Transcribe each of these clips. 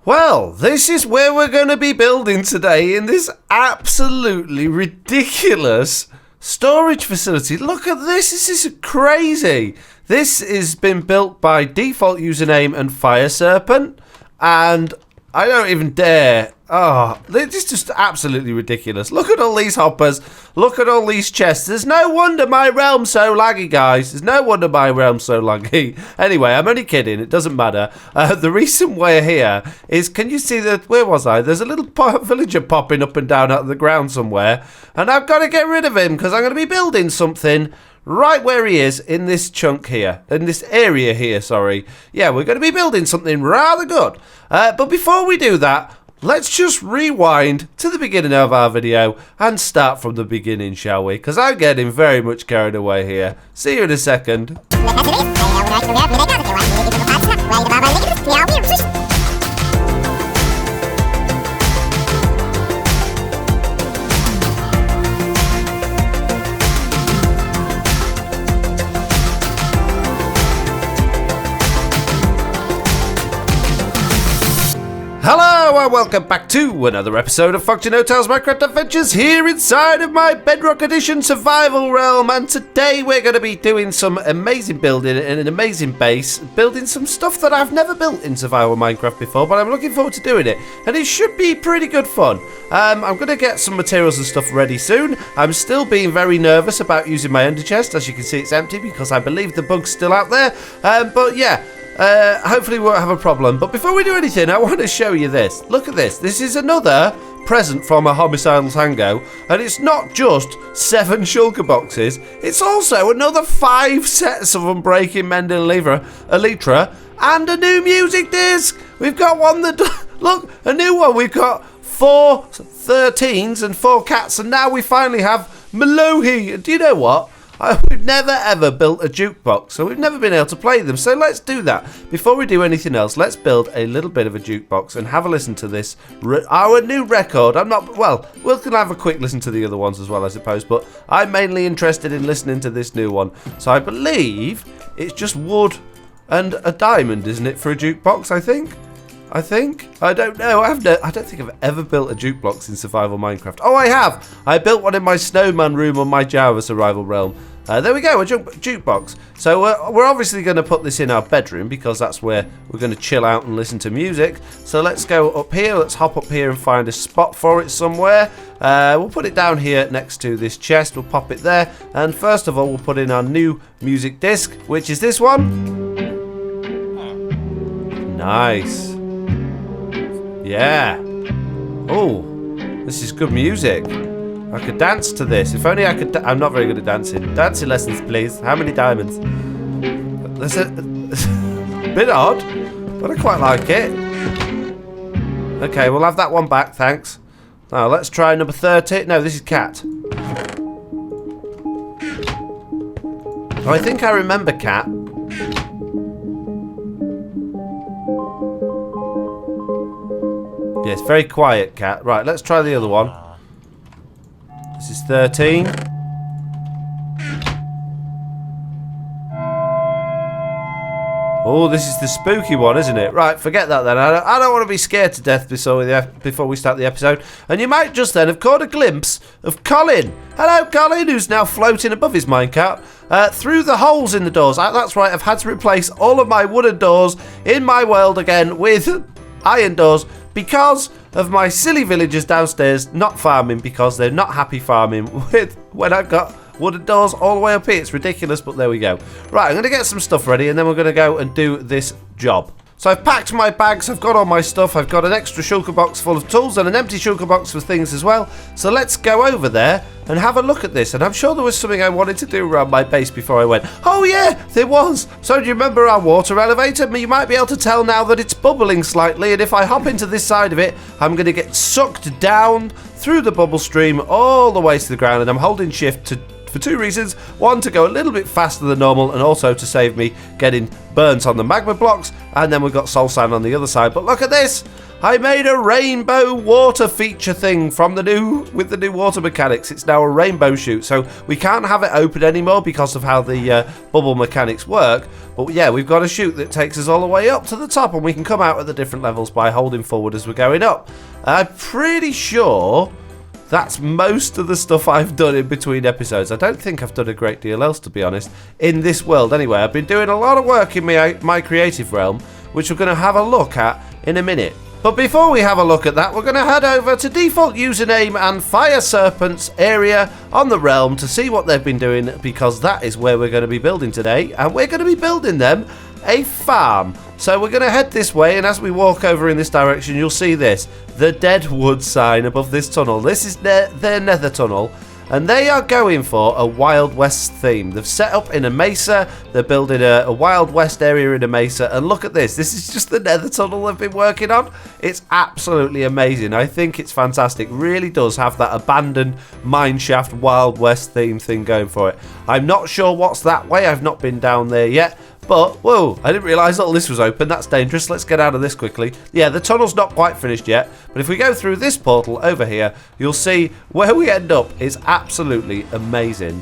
Well, this is where we're going to be building today in this absolutely ridiculous storage facility. Look at this. This is crazy. This has been built by default username and Fire Serpent, and I don't even dare. Oh, this is just absolutely ridiculous. Look at all these hoppers. Look at all these chests. There's no wonder my realm's so laggy, guys. There's no wonder my realm's so laggy. Anyway, I'm only kidding. It doesn't matter. The reason we're here is, can you see that? Where was I? There's a little villager popping up and down out of the ground somewhere. And I've got to get rid of him because I'm going to be building something right where he is in this chunk here. In this area here, sorry. Yeah, we're going to be building something rather good. But before we do that, let's just rewind to the beginning of our video and start from the beginning, shall we? Because I'm getting very much carried away here. See you in a second. Hello and welcome back to another episode of FoxyNoTail's Minecraft Adventures here inside of my Bedrock Edition survival realm, and today we're going to be doing some amazing building in an amazing base, building some stuff that I've never built in survival Minecraft before, but I'm looking forward to doing it, and it should be pretty good fun. I'm going to get some materials and stuff ready soon. I'm still being very nervous about using my ender chest. As you can see, it's empty because I believe the bug's still out there, but yeah. Hopefully we won't have a problem. But before we do anything, I want to show you this. Look at this. This is another present from a homicidal tango. And it's not just 7 shulker boxes. It's also another 5 sets of unbreaking mending elytra and a new music disc. We've got one that... Look, a new one. We've got 4 13s and 4 cats. And now we finally have Melohi. Do you know what? We've never ever built a jukebox, so we've never been able to play them. So let's do that. Before we do anything else, let's build a little bit of a jukebox and have a listen to this. Our new record. We'll can have a quick listen to the other ones as well, I suppose. But I'm mainly interested in listening to this new one. So I believe it's just wood and a diamond, isn't it, for a jukebox? I think. I don't know. I don't think I've ever built a jukebox in survival Minecraft. Oh, I have. I built one in my snowman room on my Java survival realm. There we go, a jukebox. So we're obviously going to put this in our bedroom because that's where we're going to chill out and listen to music. So let's go up here. Let's hop up here and find a spot for it somewhere. We'll put it down here next to this chest. We'll pop it there. And first of all, we'll put in our new music disc, which is this one. Nice. Yeah. Oh, this is good music. I could dance to this. If only I could. I'm not very good at dancing. Dancing lessons, please. How many diamonds? That's a bit odd, but I quite like it. Okay, we'll have that one back, thanks. Now let's try number 30. No, this is cat. Oh, I think I remember cat. Yeah, it's very quiet, cat. Right, let's try the other one. This is 13. Oh, this is the spooky one, isn't it? Right, forget that then. I don't want to be scared to death before we start the episode. And you might just then have caught a glimpse of Colin. Hello, Colin, who's now floating above his minecart through the holes in the doors. That's right, I've had to replace all of my wooden doors in my world again with iron doors, because of my silly villagers downstairs not farming, because they're not happy farming with when I've got wooden doors all the way up here. It's ridiculous, but there we go. Right, I'm going to get some stuff ready and then we're going to go and do this job. So I've packed my bags, I've got all my stuff, I've got an extra shulker box full of tools and an empty shulker box for things as well. So let's go over there and have a look at this. And I'm sure there was something I wanted to do around my base before I went. Oh yeah, there was. So do you remember our water elevator? You might be able to tell now that it's bubbling slightly, and if I hop into this side of it, I'm going to get sucked down through the bubble stream all the way to the ground, and I'm holding shift for 2 reasons. One, to go a little bit faster than normal, and also to save me getting burnt on the magma blocks. And then we've got soul sand on the other side. But look at this. I made a rainbow water feature thing from the new water mechanics. It's now a rainbow chute, so we can't have it open anymore because of how the bubble mechanics work. But yeah, we've got a chute that takes us all the way up to the top, and we can come out at the different levels by holding forward as we're going up. I'm pretty sure that's most of the stuff I've done in between episodes. I don't think I've done a great deal else, to be honest, in this world anyway. I've been doing a lot of work in my creative realm, which we're going to have a look at in a minute. But before we have a look at that, we're going to head over to default username and Fire Serpent's area on the realm to see what they've been doing, because that is where we're going to be building today, and we're going to be building them a farm. So we're going to head this way, and as we walk over in this direction, you'll see this, the Deadwood sign above this tunnel. This is their nether tunnel, and they are going for a Wild West theme. They've set up in a mesa, they're building a Wild West area in a mesa, and look at this. This is just the nether tunnel they've been working on. It's absolutely amazing. I think it's fantastic. Really does have that abandoned mineshaft Wild West theme thing going for it. I'm not sure what's that way. I've not been down there yet. But, whoa, I didn't realise all this was open. That's dangerous. Let's get out of this quickly. Yeah, the tunnel's not quite finished yet. But if we go through this portal over here, you'll see where we end up is absolutely amazing.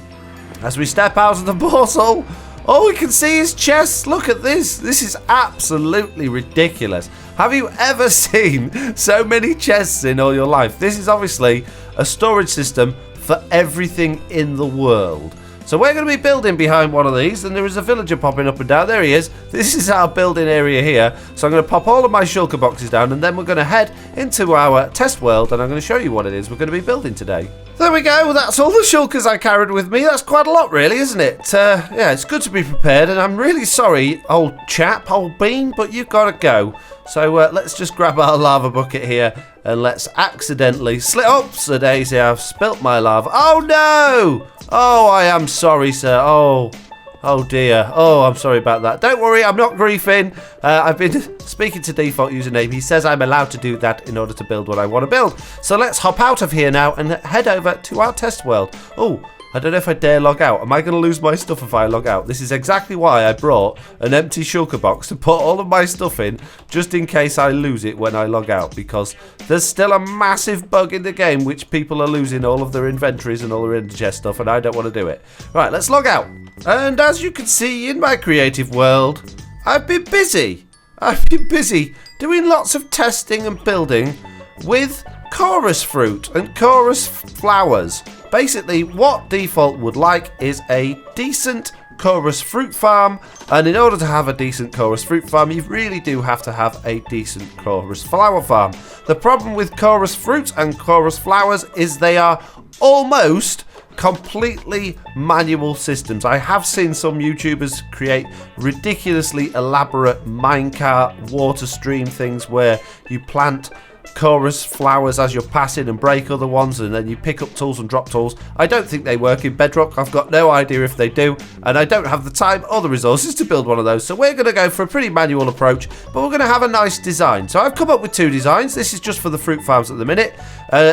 As we step out of the portal, all we can see is chests. Look at this. This is absolutely ridiculous. Have you ever seen so many chests in all your life? This is obviously a storage system for everything in the world. So we're going to be building behind one of these, and there is a villager popping up and down. There he is. This is our building area here. So I'm going to pop all of my shulker boxes down, and then we're going to head into our test world, and I'm going to show you what it is we're going to be building today. There we go. That's all the shulkers I carried with me. That's quite a lot, really, isn't it? Yeah, it's good to be prepared, and I'm really sorry, old chap, old bean, but you've got to go. So let's just grab our lava bucket here, and let's accidentally Oops, daisy, I've spilt my lava. Oh, no! Oh, I am sorry, sir. Oh dear. Oh, I'm sorry about that. Don't worry, I'm not griefing. I've been speaking to default username. He says I'm allowed to do that in order to build what I want to build. So let's hop out of here now and head over to our test world. Oh, I don't know if I dare log out. Am I going to lose my stuff if I log out? This is exactly why I brought an empty shulker box to put all of my stuff in, just in case I lose it when I log out, because there's still a massive bug in the game which people are losing all of their inventories and all their indichest stuff, and I don't want to do it. Right, let's log out. And as you can see in my creative world, I've been busy. I've been busy doing lots of testing and building with chorus fruit and chorus flowers. Basically, what default would like is a decent chorus fruit farm, and in order to have a decent chorus fruit farm, you really do have to have a decent chorus flower farm. The problem with chorus fruit and chorus flowers is they are almost completely manual systems. I have seen some YouTubers create ridiculously elaborate minecart water stream things where you plant chorus flowers as you're passing and break other ones, and then you pick up tools and drop tools. I don't think they work in Bedrock. I've got no idea if they do, and I don't have the time or the resources to build one of those. So we're going to go for a pretty manual approach, but we're going to have a nice design. So I've come up with two designs. This is just for the fruit farms at the minute,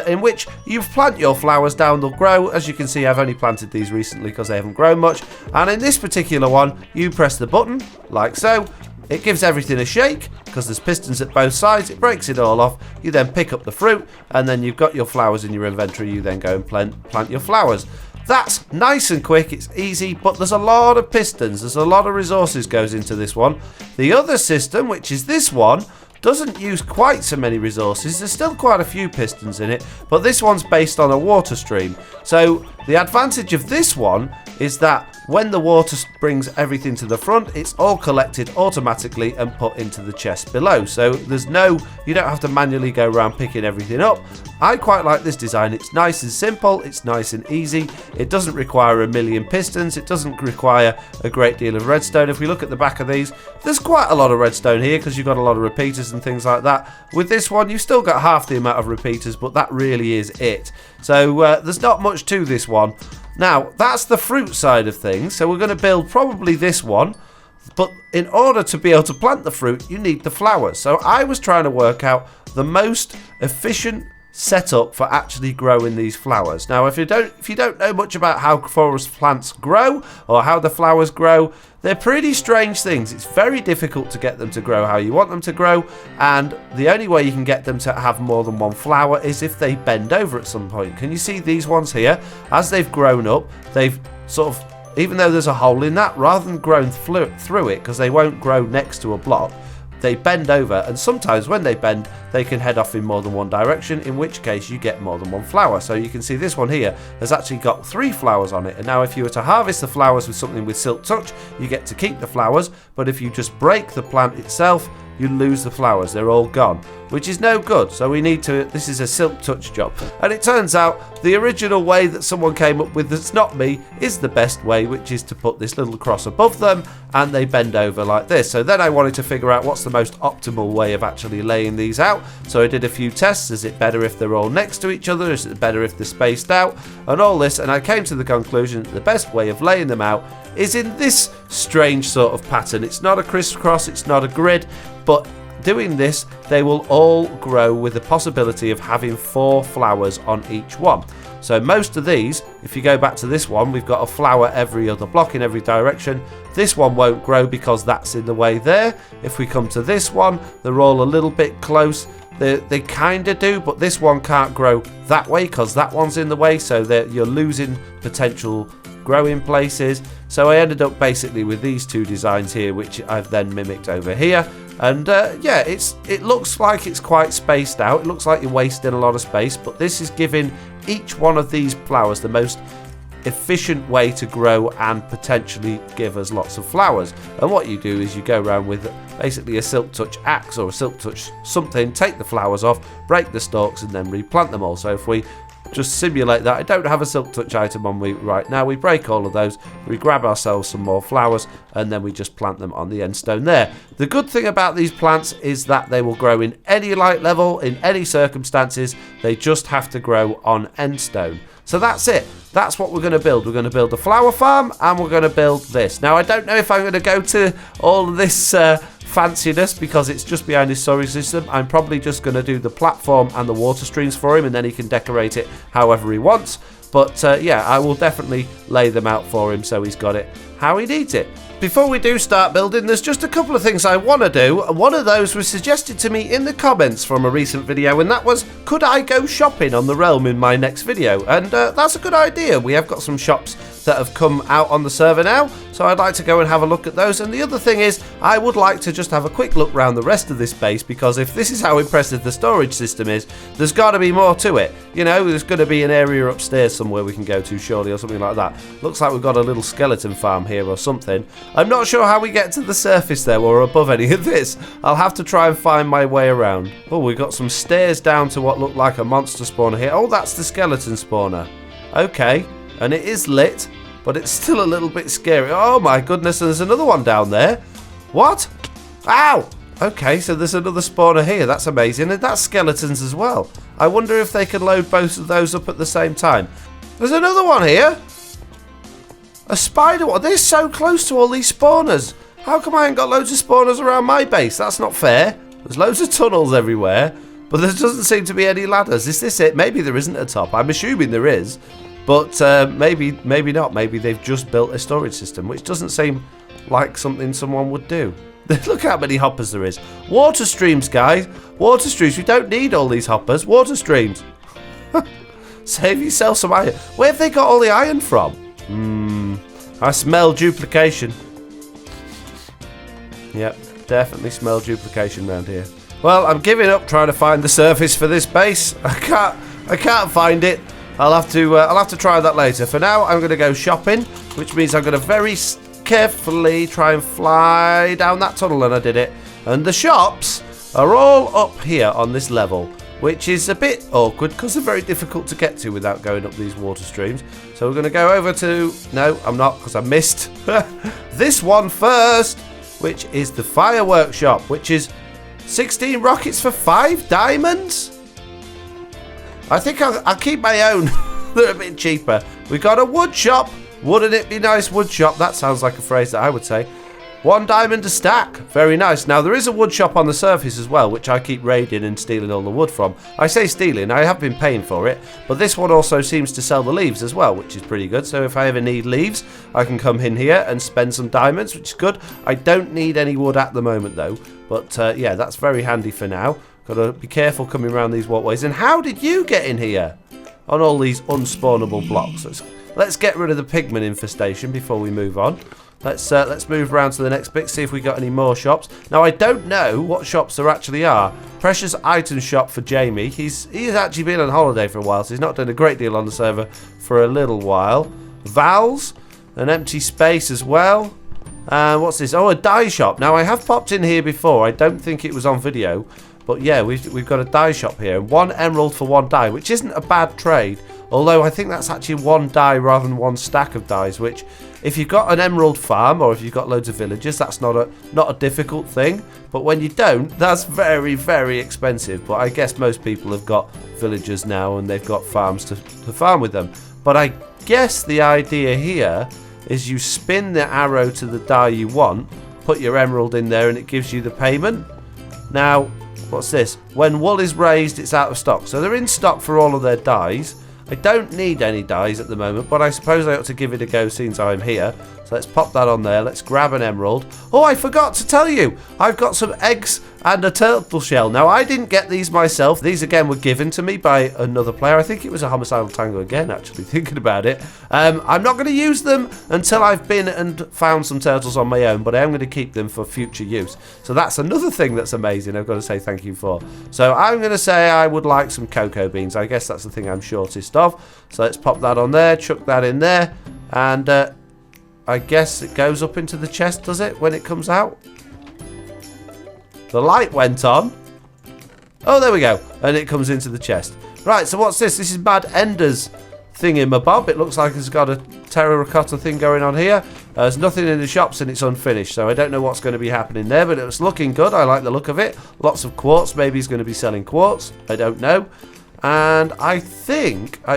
in which you plant your flowers down, they'll grow. As you can see, I've only planted these recently because they haven't grown much. And in this particular one, you press the button like so. It gives everything a shake because there's pistons at both sides. It breaks it all off. You then pick up the fruit, and then you've got your flowers in your inventory. You then go and plant your flowers. That's nice and quick. It's easy, but there's a lot of pistons. There's a lot of resources goes into this one. The other system, which is this one, doesn't use quite so many resources. There's still quite a few pistons in it, but this one's based on a water stream. So the advantage of this one is that when the water brings everything to the front, it's all collected automatically and put into the chest below. So you don't have to manually go around picking everything up. I quite like this design. It's nice and simple. It's nice and easy. It doesn't require a million pistons. It doesn't require a great deal of redstone. If we look at the back of these, there's quite a lot of redstone here because you've got a lot of repeaters and things like that. With this one, you've still got half the amount of repeaters, but that really is it. So there's not much to this one. Now, that's the fruit side of things. So we're going to build probably this one. But in order to be able to plant the fruit, you need the flowers. So I was trying to work out the most efficient set up for actually growing these flowers. Now, if you don't know much about how forest plants grow or how the flowers grow, they're pretty strange things. It's very difficult to get them to grow how you want them to grow, and the only way you can get them to have more than one flower is if they bend over at some point. Can you see these ones here? As they've grown up, they've sort of, even though there's a hole in that, rather than growing through it, because they won't grow next to a block, they bend over, and sometimes when they bend, they can head off in more than one direction, in which case you get more than one flower. So you can see this one here has actually got 3 flowers on it, and now if you were to harvest the flowers with something with silk touch, you get to keep the flowers, but if you just break the plant itself, you lose the flowers. They're all gone, which is no good. So we need to, this is a silk touch job. And it turns out the original way that someone came up with, that's not me, is the best way, which is to put this little cross above them and they bend over like this. So then I wanted to figure out what's the most optimal way of actually laying these out. So I did a few tests. Is it better if they're all next to each other? Is it better if they're spaced out? And all this, and I came to the conclusion that the best way of laying them out is in this strange sort of pattern. It's not a crisscross, it's not a grid, but doing this, they will all grow with the possibility of having 4 flowers on each one. So most of these, if you go back to this one, we've got a flower every other block in every direction. This one won't grow because that's in the way there. If we come to this one, they're all a little bit close. They kind of do, but this one can't grow that way because that one's in the way, so you're losing potential growing places. So I ended up basically with these 2 designs here, which I've then mimicked over here. And yeah, it looks like it's quite spaced out. It looks like you're wasting a lot of space, but this is giving each one of these flowers the most efficient way to grow and potentially give us lots of flowers. And what you do is you go around with basically a silk touch axe or a silk touch something, take the flowers off, break the stalks, and then replant them all. So if we just simulate that, I don't have a silk touch item on me right now, we break all of those, we grab ourselves some more flowers, and then we just plant them on the end stone there. The good thing about these plants is that they will grow in any light level, in any circumstances. They just have to grow on end stone. So that's it. That's what we're going to build. We're going to build a flower farm, and we're going to build this. Now, I don't know if I'm going to go to all of this fanciness because it's just behind his storage system. I'm probably just going to do the platform and the water streams for him, and then he can decorate it however he wants. But yeah, I will definitely lay them out for him so he's got it how he needs it. Before we do start building, there's just a couple of things I want to do. One of those was suggested to me in the comments from a recent video, and that was, could I go shopping on the realm in my next video? And that's a good idea. We have got some shops that have come out on the server now, so I'd like to go and have a look at those. And the other thing is, I would like to just have a quick look around the rest of this base, because if this is how impressive the storage system is, there's got to be more to it. You know, there's going to be an area upstairs somewhere we can go to surely, or something like that. Looks like we've got a little skeleton farm here or something. I'm not sure how we get to the surface there or above any of this. I'll have to try and find my way around. Oh, we've got some stairs down to what looked like a monster spawner here. Oh, that's the skeleton spawner. Okay, and it is lit, but it's still a little bit scary. Oh my goodness, and there's another one down there. What? Ow! Okay, so there's another spawner here. That's amazing, and that's skeletons as well. I wonder if they can load both of those up at the same time. There's another one here. A spider one. They're so close to all these spawners. How come I ain't got loads of spawners around my base? That's not fair. There's loads of tunnels everywhere, but there doesn't seem to be any ladders. Is this it? Maybe there isn't a top. I'm assuming there is, but maybe not. Maybe they've just built a storage system, which doesn't seem like something someone would do. Look how many hoppers there is. Water streams, guys. Water streams. We don't need all these hoppers. Water streams. Save yourself some iron. Where have they got all the iron from? I smell duplication. Yep, definitely smell duplication around here. Well, I'm giving up trying to find the surface for this base. I can't find it. I'll have to try that later. For now, I'm going to go shopping, which means I'm going to very carefully try and fly down that tunnel, and I did it. And the shops are all up here on this level, which is a bit awkward because they're very difficult to get to without going up these water streams. So we're going to go over to... No, I'm not, because I missed this one first, which is the fireworks shop, which is 16 rockets for 5 diamonds. I think I'll keep my own. They're a bit cheaper. We got a wood shop. Wouldn't it be nice, wood shop? That sounds like a phrase that I would say. 1 diamond a stack. Very nice. Now, there is a wood shop on the surface as well, which I keep raiding and stealing all the wood from. I say stealing, I have been paying for it, but this one also seems to sell the leaves as well, which is pretty good. So if I ever need leaves, I can come in here and spend some diamonds, which is good. I don't need any wood at the moment, though. But, yeah, that's very handy for now. Got to be careful coming around these walkways. And how did you get in here on all these unspawnable blocks? Let's get rid of the pigman infestation before we move on. Let's move around to the next bit, see if we got any more shops. Now, I don't know what shops there actually are. Precious item shop for Jamie. He's actually been on holiday for a while, so he's not done a great deal on the server for a little while. Val's, an empty space as well. And what's this? Oh, a dye shop. Now, I have popped in here before. I don't think it was on video. But yeah, we've got a dye shop here. 1 emerald for 1 dye, which isn't a bad trade. Although I think that's actually 1 dye rather than 1 stack of dyes, which if you've got an emerald farm or if you've got loads of villagers, that's not a difficult thing. But when you don't, that's very, very expensive. But I guess most people have got villagers now and they've got farms to farm with them. But I guess the idea here is you spin the arrow to the dye you want, put your emerald in there and it gives you the payment. Now, what's this? When wool is raised, it's out of stock. So they're in stock for all of their dyes. I don't need any dyes at the moment, but I suppose I ought to give it a go since I'm here. So let's pop that on there. Let's grab an emerald. Oh, I forgot to tell you. I've got some eggs and a turtle shell. Now, I didn't get these myself. These, again, were given to me by another player. I think it was a homicidal tango again, actually, thinking about it. I'm not going to use them until I've been and found some turtles on my own, but I am going to keep them for future use. So that's another thing that's amazing I've got to say thank you for. So I'm going to say I would like some cocoa beans. I guess that's the thing I'm shortest of. So let's pop that on there, chuck that in there, and I guess it goes up into the chest, does it, when it comes out? The light went on. Oh, there we go. And it comes into the chest. Right, so what's this? This is Mad Ender's thingamabob. It looks like it's got a terracotta thing going on here. There's nothing in the shops and it's unfinished, so I don't know what's going to be happening there, but it's looking good. I like the look of it. Lots of quartz. Maybe he's going to be selling quartz. I don't know. And I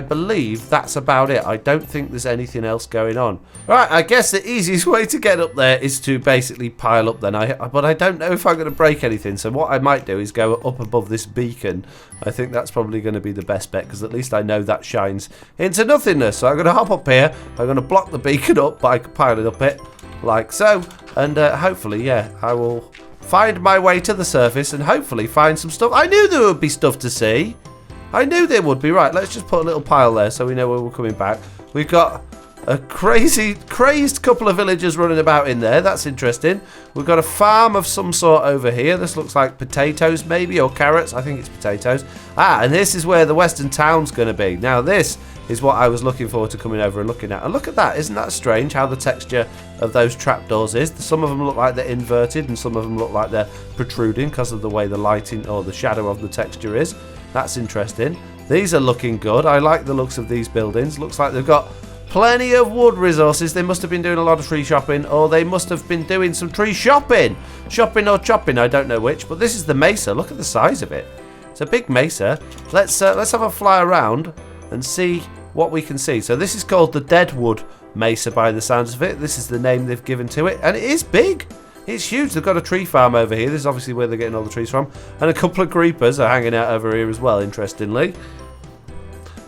believe that's about it. I don't think there's anything else going on. Right, I guess the easiest way to get up there is to basically pile up then. But I don't know if I'm going to break anything. So what I might do is go up above this beacon. I think that's probably going to be the best bet, because at least I know that shines into nothingness. So I'm going to hop up here. I'm going to block the beacon up by piling up it like so. And hopefully, yeah, I will find my way to the surface and hopefully find some stuff. I knew there would be stuff to see. I knew there would be. Right, let's just put a little pile there so we know where we're coming back. We've got a crazed couple of villagers running about in there. That's interesting. We've got a farm of some sort over here. This looks like potatoes maybe, or carrots. I think it's potatoes. Ah, and this is where the western town's going to be. Now, this is what I was looking forward to coming over and looking at. And look at that. Isn't that strange how the texture of those trapdoors is? Some of them look like they're inverted and some of them look like they're protruding because of the way the lighting or the shadow of the texture is. That's interesting. These are looking good. I like the looks of these buildings. Looks like they've got plenty of wood resources. They must have been doing a lot of tree shopping, or they must have been doing some tree shopping. Shopping or chopping, I don't know which. But this is the mesa. Look at the size of it. It's a big mesa. Let's have a fly around and see what we can see. So this is called the Deadwood Mesa by the sounds of it. This is the name they've given to it, and it is big. It's huge. They've got a tree farm over here. This is obviously where they're getting all the trees from. And a couple of creepers are hanging out over here as well, interestingly.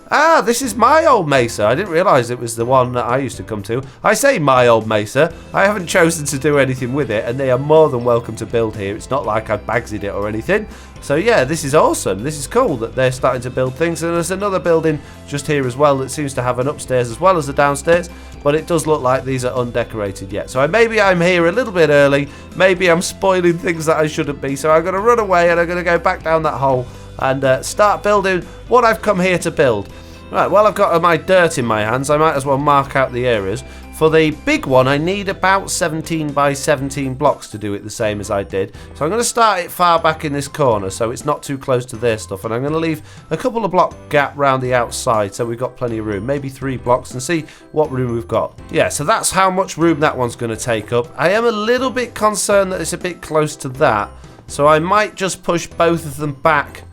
Ah, this is my old mesa. I didn't realise it was the one that I used to come to. I say my old mesa. I haven't chosen to do anything with it, and they are more than welcome to build here. It's not like I've bagsed it or anything. So yeah, this is awesome. This is cool that they're starting to build things. And there's another building just here as well that seems to have an upstairs as well as a downstairs. But it does look like these are undecorated yet. So maybe I'm here a little bit early. Maybe I'm spoiling things that I shouldn't be. So I'm going to run away and I'm going to go back down that hole and start building what I've come here to build. Right, well, I've got my dirt in my hands. I might as well mark out the areas. For the big one, I need about 17 by 17 blocks to do it the same as I did. So I'm going to start it far back in this corner so it's not too close to their stuff. And I'm going to leave a couple of block gap round the outside so we've got plenty of room. Maybe 3 blocks and see what room we've got. Yeah, so that's how much room that one's going to take up. I am a little bit concerned that it's a bit close to that. So I might just push both of them back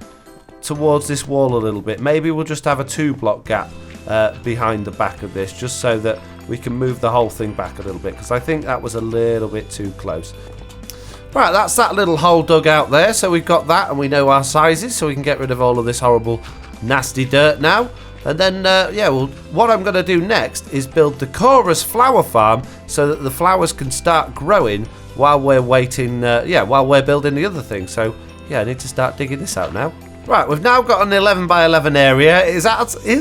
towards this wall a little bit. Maybe we'll just have a 2 block gap behind the back of this, just so that we can move the whole thing back a little bit, because I think that was a little bit too close. Right, that's that little hole dug out there. So we've got that, and we know our sizes, so we can get rid of all of this horrible, nasty dirt now. And then, yeah, well, what I'm going to do next is build the chorus flower farm so that the flowers can start growing while we're waiting, while we're building the other thing. So, yeah, I need to start digging this out now. Right, we've now got an 11 by 11 area. It is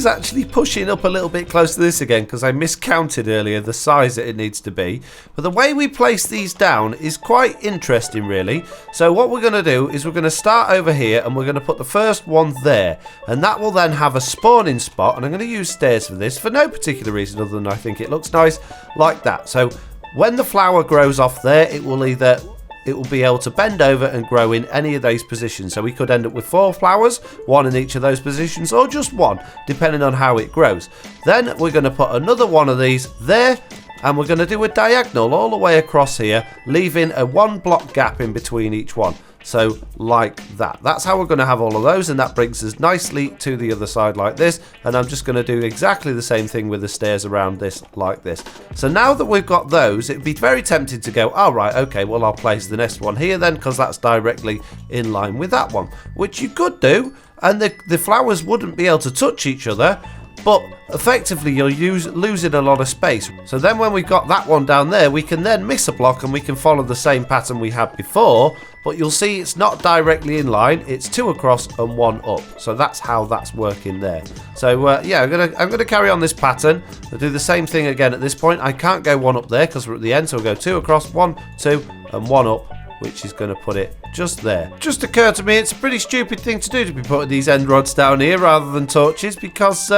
actually pushing up a little bit close to this again because I miscounted earlier the size that it needs to be. But the way we place these down is quite interesting, really. So what we're going to do is we're going to start over here and we're going to put the first one there. And that will then have a spawning spot. And I'm going to use stairs for this for no particular reason other than I think it looks nice like that. So when the flower grows off there, it will be able to bend over and grow in any of those positions. So we could end up with 4 flowers, 1 in each of those positions, or just 1, depending on how it grows. Then we're going to put another one of these there, and we're going to do a diagonal all the way across here, leaving a 1 block gap in between each one. So like that. That's how we're going to have all of those, and that brings us nicely to the other side like this. And I'm just going to do exactly the same thing with the stairs around this like this. So now that we've got those, it'd be very tempting to go, oh right, okay, well I'll place the next one here then, because that's directly in line with that one, which you could do, and the flowers wouldn't be able to touch each other. But effectively you're losing a lot of space. So then when we've got that one down there, we can then miss a block and we can follow the same pattern we had before. But you'll see it's not directly in line. It's 2 across and 1 up. So that's how that's working there. So yeah, I'm gonna carry on this pattern. I'll do the same thing again at this point. I can't go 1 up there because we're at the end. So we'll go 2 across, 1, 2 and 1 up, which is going to put it just there. Just occurred to me it's a pretty stupid thing to do to be putting these end rods down here rather than torches, because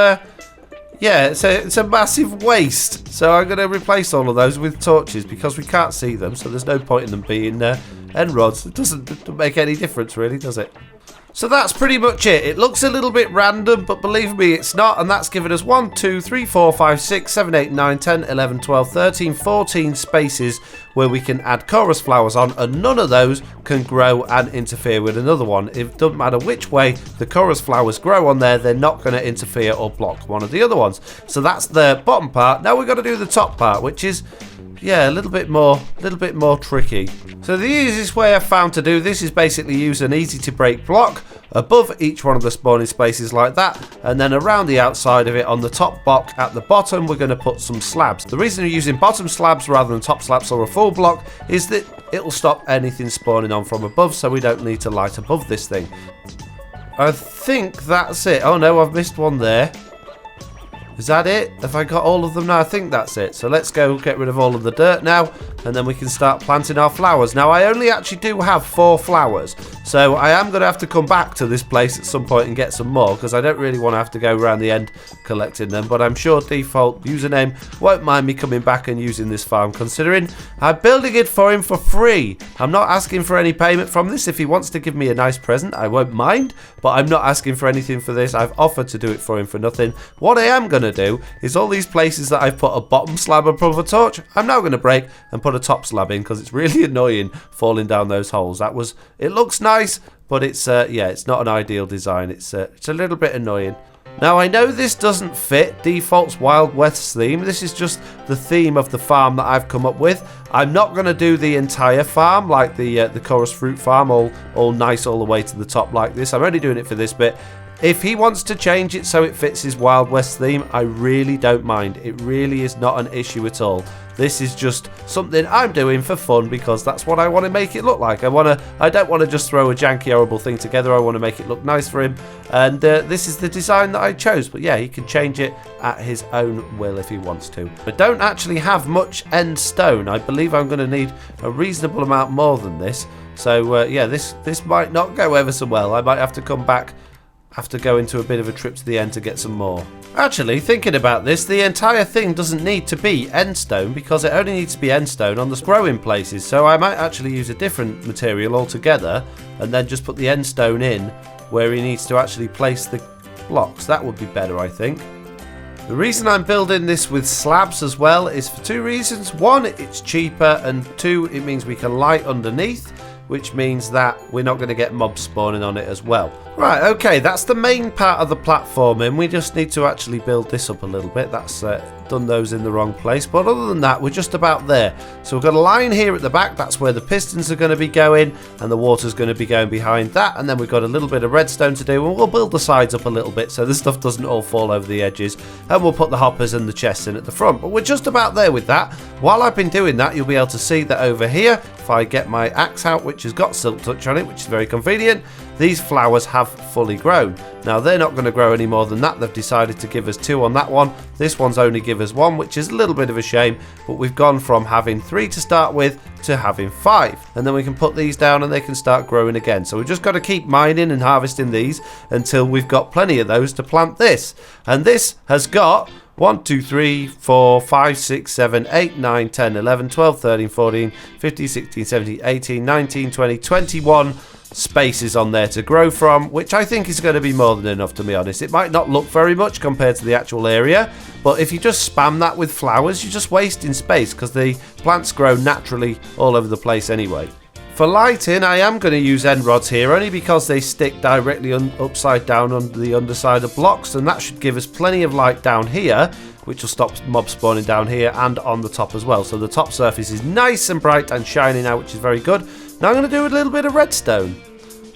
yeah, it's a massive waste. So I'm going to replace all of those with torches because we can't see them, so there's no point in them being end rods. It doesn't make any difference really, does it? So that's pretty much it. It looks a little bit random, but believe me, it's not. And that's given us 1, 2, 3, 4, 5, 6, 7, 8, 9, 10, 11, 12, 13, 14 spaces where we can add chorus flowers on, and none of those can grow and interfere with another one. It doesn't matter which way the chorus flowers grow on there, they're not going to interfere or block one of the other ones. So that's the bottom part. Now we've got to do the top part, which is, yeah, a little bit more tricky. So the easiest way I've found to do this is basically use an easy to break block above each one of the spawning spaces like that, and then around the outside of it on the top block at the bottom we're going to put some slabs. The reason we're using bottom slabs rather than top slabs or a full block is that it'll stop anything spawning on from above, so we don't need to light above this thing. I think that's it. Oh no, I've missed one there. Is that it? Have I got all of them now? I think that's it. So let's go get rid of all of the dirt now, and then we can start planting our flowers. Now, I only actually do have 4 flowers, so I am going to have to come back to this place at some point and get some more, because I don't really want to have to go around the end collecting them, but I'm sure default username won't mind me coming back and using this farm, considering I'm building it for him for free. I'm not asking for any payment from this. If he wants to give me a nice present, I won't mind, but I'm not asking for anything for this. I've offered to do it for him for nothing. What I am going to do is all these places that I've put a bottom slab above a torch, I'm now going to break and put a top slab in, because it's really annoying falling down those holes. It looks nice, but it's yeah, it's not an ideal design. It's a little bit annoying. Now, I know this doesn't fit default's Wild West theme. This is just the theme of the farm that I've come up with. I'm not going to do the entire farm like the chorus fruit farm, all nice all the way to the top like this. I'm only doing it for this bit. If he wants to change it so it fits his Wild West theme, I really don't mind. It really is not an issue at all. This is just something I'm doing for fun, because that's what I want to make it look like. I don't want to just throw a janky, horrible thing together. I want to make it look nice for him. And this is the design that I chose. But yeah, he can change it at his own will if he wants to. I don't actually have much end stone. I believe I'm going to need a reasonable amount more than this. So yeah, this might not go ever so well. I might have to come back, have to go into a bit of a trip to the end to get some more. Actually, thinking about this, the entire thing doesn't need to be end stone, because it only needs to be end stone on the growing places. So I might actually use a different material altogether and then just put the end stone in where he needs to actually place the blocks. That would be better, I think. The reason I'm building this with slabs as well is for 2 reasons. 1, it's cheaper, and 2, it means we can light underneath, which means that we're not going to get mobs spawning on it as well. Right, okay, that's the main part of the platform, and we just need to actually build this up a little bit. That's done those in the wrong place, but other than that, we're just about there. So we've got a line here at the back, that's where the pistons are going to be going, and the water's going to be going behind that, and then we've got a little bit of redstone to do, and we'll build the sides up a little bit so the stuff doesn't all fall over the edges, and we'll put the hoppers and the chests in at the front. But we're just about there with that. While I've been doing that, you'll be able to see that over here, if I get my axe out, which has got silk touch on it, which is very convenient, these flowers have fully grown. Now they're not going to grow any more than that. They've decided to give us 2 on that one. This one's only give us 1, which is a little bit of a shame, but we've gone from having 3 to start with to having 5, and then we can put these down and they can start growing again. So we've just got to keep mining and harvesting these until we've got plenty of those to plant this. And this has got 1, 2, 3, 4, 5, 6, 7, 8, 9, 10, 11, 12, 13, 14, 15, 16, 17, 18, 19, 20, 21 spaces on there to grow from, which I think is going to be more than enough, to be honest. It might not look very much compared to the actual area, but if you just spam that with flowers, you're just wasting space because the plants grow naturally all over the place anyway. For lighting, I am going to use end rods here only because they stick directly upside down under the underside of blocks, and that should give us plenty of light down here, which will stop mobs spawning down here and on the top as well. So the top surface is nice and bright and shining now, which is very good. Now I'm going to do a little bit of redstone.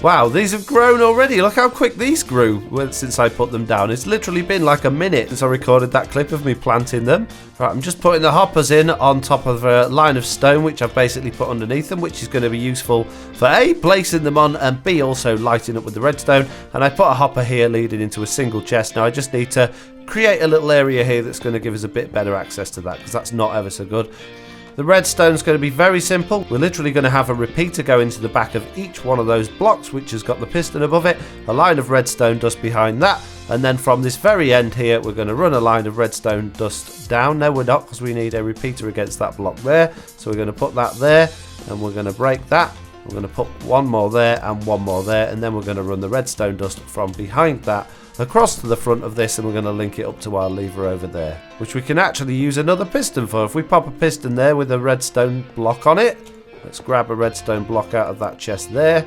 Wow, these have grown already. Look how quick these grew since I put them down. It's literally been like a minute since I recorded that clip of me planting them. Right, I'm just putting the hoppers in on top of a line of stone, which I've basically put underneath them, which is going to be useful for A, placing them on, and B, also lighting up with the redstone. And I put a hopper here leading into a single chest. Now I just need to create a little area here that's going to give us a bit better access to that, because that's not ever so good. The redstone's going to be very simple. We're literally going to have a repeater go into the back of each one of those blocks, which has got the piston above it, a line of redstone dust behind that, and then from this very end here, we're going to run a line of redstone dust down. No, we're not, because we need a repeater against that block there. So we're going to put that there, and we're going to break that. We're going to put one more there and one more there, and then we're going to run the redstone dust from behind that across to the front of this, and we're going to link it up to our lever over there, which we can actually use another piston for. If we pop a piston there with a redstone block on it, let's grab a redstone block out of that chest there.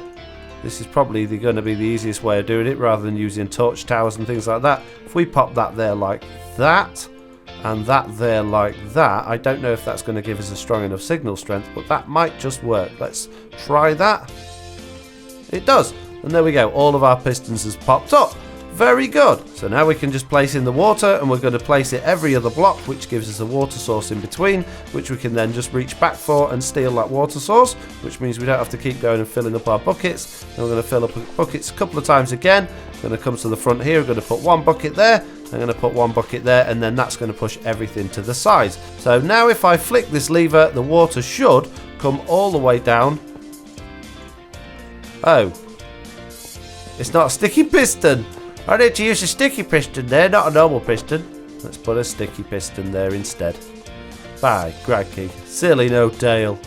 This is probably going to be the easiest way of doing it rather than using torch towers and things like that. If we pop that there like that and that there like that, I don't know if that's going to give us a strong enough signal strength, but that might just work. Let's try that. It does, and there we go, all of our pistons has popped up. Very good. So now we can just place in the water, and we're going to place it every other block, which gives us a water source in between, which we can then just reach back for and steal that water source, which means we don't have to keep going and filling up our buckets. And we're going to fill up buckets a couple of times again. We're going to come to the front here. We're going to put one bucket there. I'm going to put one bucket there, and then that's going to push everything to the sides. So now if I flick this lever, the water should come all the way down. Oh, it's not a sticky piston. I need to use a sticky piston there, not a normal piston. Let's put a sticky piston there instead. By crikey, silly no tail.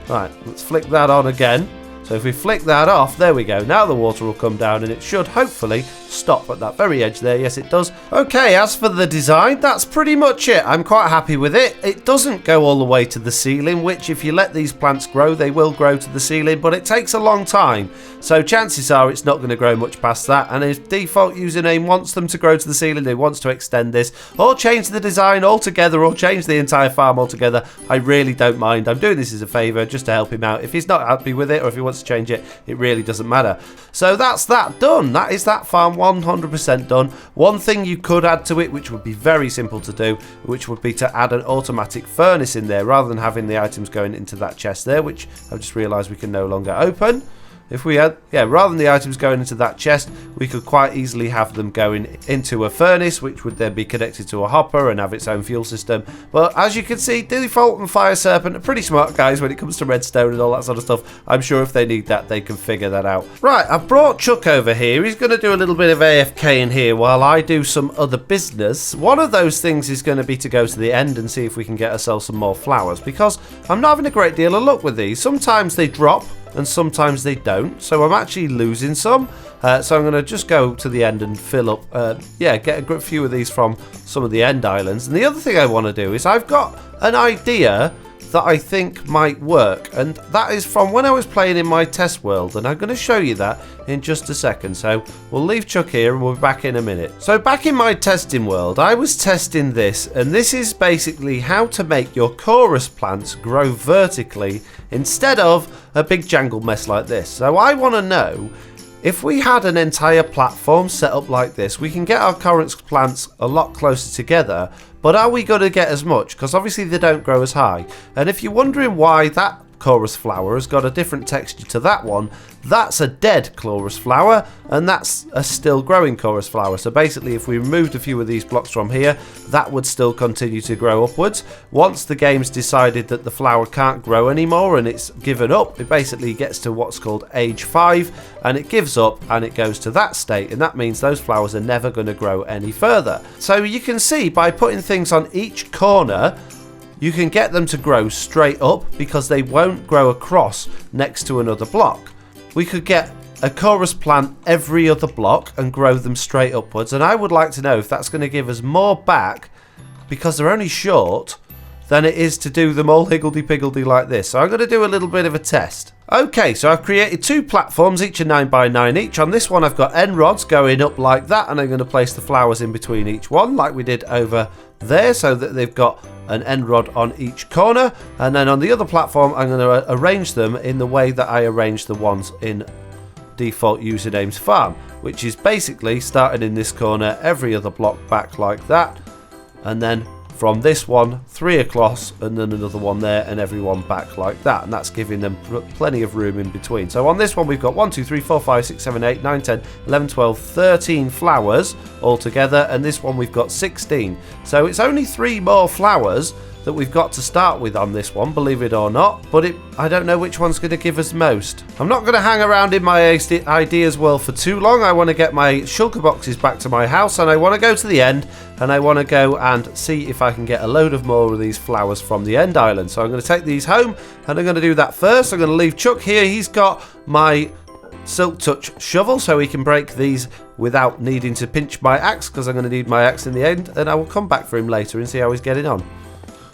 Right, let's flick that on again. So if we flick that off, there we go. Now the water will come down, and it should hopefully stop at that very edge there. Yes, it does. Okay, as for the design, that's pretty much it. I'm quite happy with it. It doesn't go all the way to the ceiling, which if you let these plants grow, they will grow to the ceiling, but it takes a long time. So chances are it's not going to grow much past that. And if default username wants them to grow to the ceiling, they wants to extend this, or change the design altogether, or change the entire farm altogether, I really don't mind. I'm doing this as a favour just to help him out. If he's not happy with it, or if he wants to change it, it really doesn't matter. So that's that done. That is that farm 100% done. One thing you could add to it, which would be very simple to do, which would be to add an automatic furnace in there rather than having the items going into that chest there, which I've just realised we can no longer open. If we had, rather than the items going into that chest, we could quite easily have them going into a furnace, which would then be connected to a hopper and have its own fuel system. But as you can see, Default and Fire Serpent are pretty smart guys when it comes to redstone and all that sort of stuff. I'm sure if they need that, they can figure that out. Right, I've brought Chuck over here. He's going to do a little bit of AFK in here while I do some other business. One of those things is going to be to go to the end and see if we can get ourselves some more flowers, because I'm not having a great deal of luck with these. Sometimes they drop and sometimes they don't, so I'm actually losing some. So I'm going to just go to the end and fill up, get a good few of these from some of the end islands. And the other thing I want to do is I've got an idea that I think might work, and that is from when I was playing in my test world, and I'm going to show you that in just a second. So we'll leave Chuck here and we'll be back in a minute. So back in my testing world, I was testing this, and this is basically how to make your chorus plants grow vertically instead of a big jangled mess like this. So I want to know, if we had an entire platform set up like this, we can get our chorus plants a lot closer together, but are we going to get as much? Because obviously they don't grow as high. And if you're wondering why that chorus flower has got a different texture to that one, that's a dead chorus flower, and that's a still growing chorus flower. So basically, if we removed a few of these blocks from here, that would still continue to grow upwards. Once the game's decided that the flower can't grow anymore and it's given up, it basically gets to what's called age 5, and it gives up and it goes to that state, and that means those flowers are never going to grow any further. So you can see, by putting things on each corner, you can get them to grow straight up because they won't grow across next to another block. We could get a chorus plant every other block and grow them straight upwards, and I would like to know if that's going to give us more back, because they're only short, than it is to do them all higgledy-piggledy like this. So I'm going to do a little bit of a test. Okay, so I've created 2 platforms, each are 9 by 9 each. On this one I've got end rods going up like that, and I'm going to place the flowers in between each one like we did over there, so that they've got an end rod on each corner. And then on the other platform I'm going to arrange them in the way that I arrange the ones in default usernames farm, which is basically starting in this corner, every other block back like that, and then from this one 3 across, and then another one there, and everyone back like that, and that's giving them plenty of room in between. So on this one we've got 1 2 3 4 5 6 7 8 9 10 11 12 13 flowers all together, and this one we've got 16. So it's only 3 more flowers that we've got to start with on this one, believe it or not, but I don't know which one's going to give us most. I'm not going to hang around in my ideas world for too long. I want to get my shulker boxes back to my house, and I want to go to the end, and I want to go and see if I can get a load of more of these flowers from the end island. So I'm going to take these home, and I'm going to do that first. I'm going to leave Chuck here. He's got my Silk Touch shovel, so he can break these without needing to pinch my axe, because I'm going to need my axe in the end, and I will come back for him later and see how he's getting on.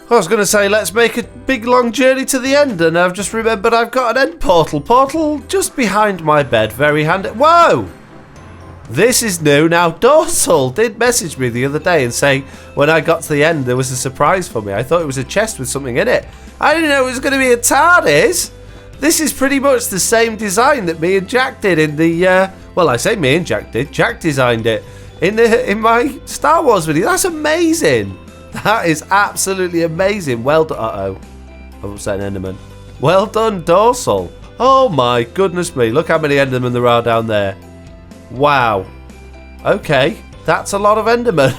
I was going to say, let's make a big long journey to the end, and I've just remembered I've got an end portal just behind my bed. Very handy. Whoa! This is new. Now, Dorsal did message me the other day and say when I got to the end there was a surprise for me. I thought it was a chest with something in it. I didn't know it was going to be a TARDIS. This is pretty much the same design that me and Jack did in the... well, I say me and Jack did. Jack designed it in my Star Wars video. That's amazing. That is absolutely amazing. Well done. Uh-oh. I've upset an Enderman. Well done, Dorsal. Oh my goodness me. Look how many Endermen there are down there. Wow. Okay. That's a lot of Endermen.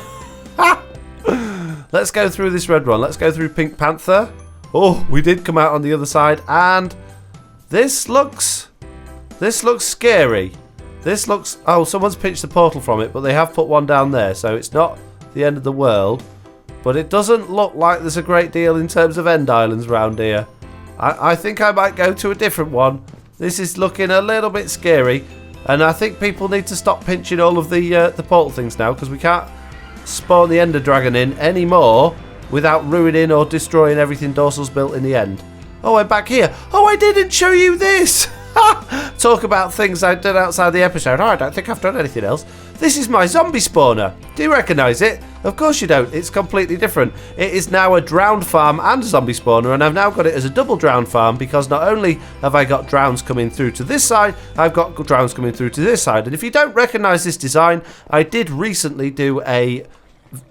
Let's go through this red one. Let's go through Pink Panther. Oh, we did come out on the other side. And this looks scary. This looks... Oh, someone's pinched the portal from it, but they have put one down there. So it's not the end of the world. But it doesn't look like there's a great deal in terms of end islands around here. I think I might go to a different one. This is looking a little bit scary. And I think people need to stop pinching all of the portal things now, because we can't spawn the Ender Dragon in anymore without ruining or destroying everything Dorsal's built in the end. Oh, I'm back here. Oh, I didn't show you this. Talk about things I did outside the episode. Oh, I don't think I've done anything else. This is my zombie spawner. Do you recognise it? Of course you don't. It's completely different. It is now a drowned farm and a zombie spawner, and I've now got it as a double drowned farm, because not only have I got drowns coming through to this side, I've got drowns coming through to this side. And if you don't recognise this design, I did recently do a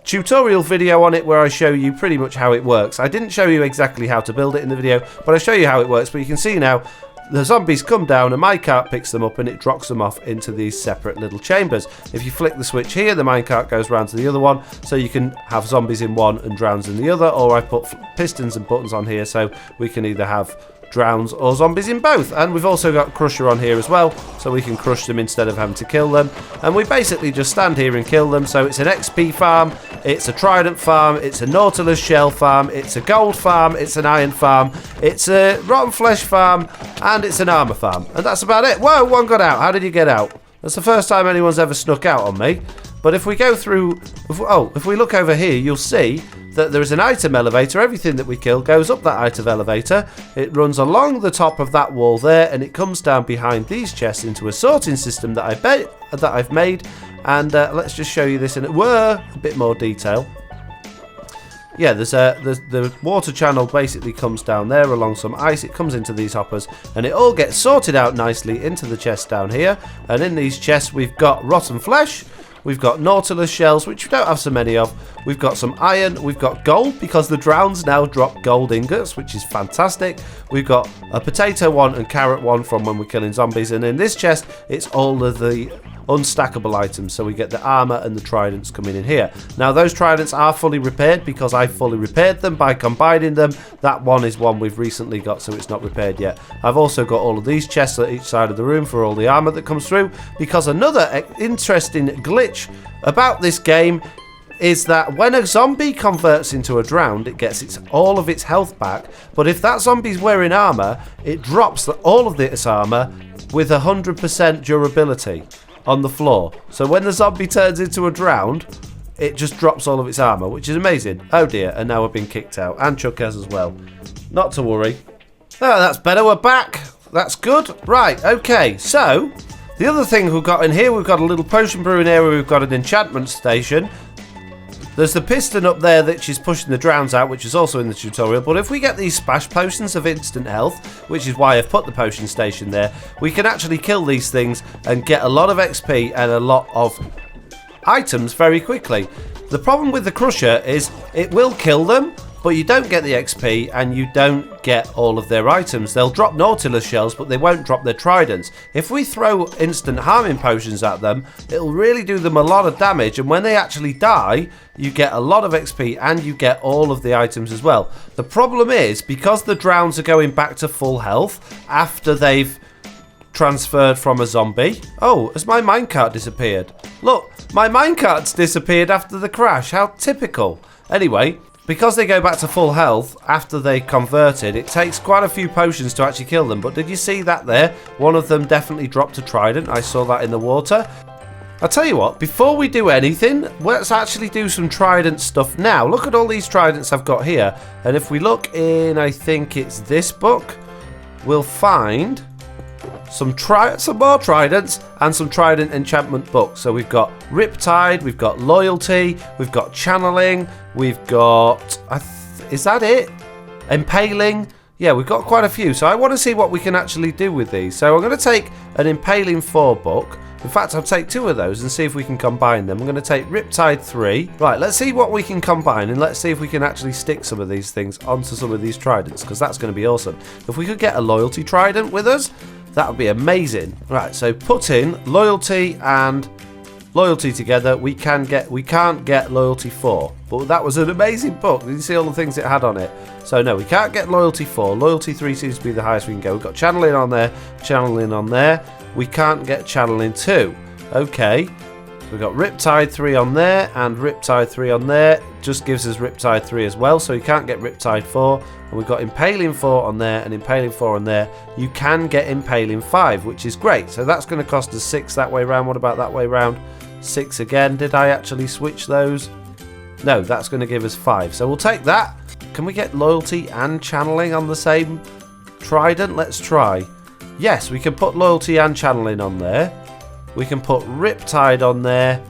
tutorial video on it where I show you pretty much how it works. I didn't show you exactly how to build it in the video, but I show you how it works. But you can see now the zombies come down and my cart picks them up and it drops them off into these separate little chambers. If you flick the switch here, the minecart goes round to the other one, so you can have zombies in one and drowns in the other, or I put pistons and buttons on here so we can either have drowns or zombies in both. And we've also got crusher on here as well, so we can crush them instead of having to kill them. And we basically just stand here and kill them. So it's an XP farm, it's a Trident farm, it's a Nautilus shell farm, it's a gold farm, it's an iron farm, it's a rotten flesh farm, and it's an armor farm. And that's about it. Whoa, one got out. How did you get out? That's the first time anyone's ever snuck out on me. But if we go through, if we look over here, you'll see that there is an item elevator. Everything that we kill goes up that item elevator. It runs along the top of that wall there, and it comes down behind these chests into a sorting system that I've made. And let's just show you this in a bit more detail. Yeah, the water channel basically comes down there along some ice. It comes into these hoppers, and it all gets sorted out nicely into the chest down here. And in these chests, we've got rotten flesh. We've got nautilus shells, which we don't have so many of. We've got some iron. We've got gold, because the drowns now drop gold ingots, which is fantastic. We've got a potato one and carrot one from when we're killing zombies. And in this chest, it's all of the unstackable items. So we get the armor and the tridents coming in here. Now, those tridents are fully repaired because I fully repaired them by combining them. That one is one we've recently got, so it's not repaired yet. I've also got all of these chests at each side of the room for all the armor that comes through, because another interesting glitch about this game is that when a zombie converts into a drowned, it gets all of its health back. But if that zombie's wearing armor, it drops all of its armor with 100% durability on the floor. So when the zombie turns into a drowned, it just drops all of its armor, which is amazing. Oh dear, and now we've been kicked out. And Chuck has as well. Not to worry. Oh, that's better. We're back. That's good. Right, okay. So, the other thing we've got in here, we've got a little potion brewing area. We've got an enchantment station. There's the piston up there that is pushing the drowns out, which is also in the tutorial. But if we get these splash potions of instant health, which is why I've put the potion station there, we can actually kill these things and get a lot of XP and a lot of items very quickly. The problem with the crusher is it will kill them, but you don't get the XP and you don't get all of their items. They'll drop nautilus shells, but they won't drop their tridents. If we throw instant harming potions at them, it'll really do them a lot of damage, and when they actually die, you get a lot of XP and you get all of the items as well. The problem is, because the drowns are going back to full health after they've transferred from a zombie. Oh, has my minecart disappeared? Look, my minecart's disappeared after the crash. How typical. Anyway, because they go back to full health after they converted, it takes quite a few potions to actually kill them. But did you see that there? One of them definitely dropped a trident. I saw that in the water. I'll tell you what, before we do anything, let's actually do some trident stuff now. Look at all these tridents I've got here. And if we look in, I think it's this book, we'll find some more tridents and some trident enchantment books. So we've got Riptide, we've got Loyalty, we've got Channeling, we've got, is that it? Impaling. Yeah, we've got quite a few. So I want to see what we can actually do with these. So I'm going to take an Impaling 4 book. In fact, I'll take 2 of those and see if we can combine them. I'm going to take Riptide 3. Right, let's see what we can combine, and let's see if we can actually stick some of these things onto some of these tridents, because that's going to be awesome. If we could get a Loyalty trident with us, that would be amazing. Right, so put in Loyalty and Loyalty together. We can't get Loyalty 4, but that was an amazing book. Did you see all the things it had on it? So no, we can't get Loyalty 4. Loyalty 3 seems to be the highest we can go. We've got Channeling on there, Channeling on there. We can't get Channeling 2. Okay, so we've got Riptide 3 on there and Riptide 3 on there. Just gives us Riptide 3 as well, so you can't get Riptide 4. And we've got Impaling 4 on there and Impaling 4 on there. You can get Impaling 5, which is great. So that's going to cost us 6 that way round. What about that way round? 6 again. Did I actually switch those? No, that's going to give us 5. So we'll take that. Can we get Loyalty and Channeling on the same trident? Let's try. Yes, we can put Loyalty and Channeling on there. We can put Riptide on there.